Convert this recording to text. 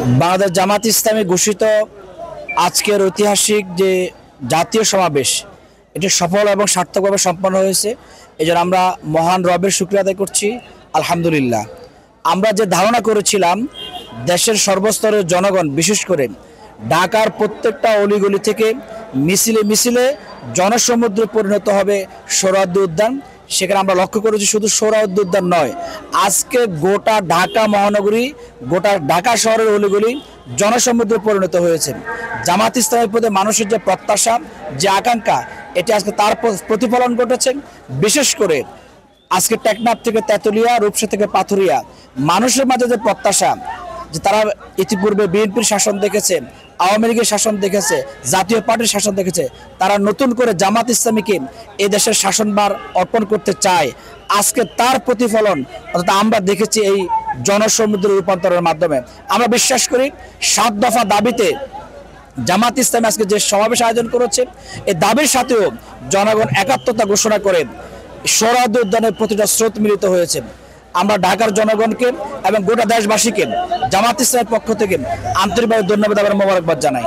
বাংলাদেশ জামাত ইসলামী ঘোষিত আজকের ঐতিহাসিক যে জাতীয় সমাবেশ এটি সফল এবং সার্থকভাবে সম্পন্ন হয়েছে। এজন্য আমরা মহান রবের শুকরিয়া আদায় করছি, আলহামদুলিল্লাহ। আমরা যে ধারণা করেছিলাম দেশের সর্বস্তরের জনগণ, বিশেষ করে ঢাকার প্রত্যেকটা অলিগলি থেকে মিছিলে মিছিলে জনসমুদ্রে পরিণত হবে সোহরাওয়ার্দী উদ্যান, সেখানে আমরা লক্ষ্য করেছি শুধু সোহরাওয়ার্দী উদ্যান নয়, আজকে গোটা ঢাকা মহানগরী, গোটা ঢাকা শহরের অলিগলি জনসমুদ্রে পরিণত হয়েছে। জামাত ইসলামের প্রতি মানুষের যে প্রত্যাশা, যে আকাঙ্ক্ষা, এটি আজকে তার প্রতিফলন ঘটেছে। বিশেষ করে আজকে টেকনাফ থেকে তেঁতুলিয়া, রূপসা থেকে পাথুরিয়া, মানুষের মাঝে যে প্রত্যাশা, যে তারা ইতিপূর্বে বিএনপির শাসন দেখেছে, আওয়ামী লীগের শাসন দেখেছে, জাতীয় পার্টির শাসন দেখেছে, তারা নতুন করে জামাত ইসলামীকে এই দেশের শাসনভার অর্পণ করতে চায়। আজকে তার প্রতিফলন অর্থাৎ আমরা দেখেছি এই জনসমুদ্রের রূপান্তরের মাধ্যমে। আমরা বিশ্বাস করি ৭ দফা দাবিতে জামাত ইসলামী আজকে যে সমাবেশ আয়োজন করেছে, এই দাবির সাথেও জনগণ একাত্মতা ঘোষণা করে সোহরাওয়ার্দী উদ্যানের প্রতিটা স্রোত মিলিত হয়েছে। আমরা ঢাকার জনগণকে এবং গোটা দেশবাসীকে জামাত ইসলামের পক্ষ থেকে আন্তরিকভাবে ধন্যবাদ এবং মোবারকবাদ জানাই।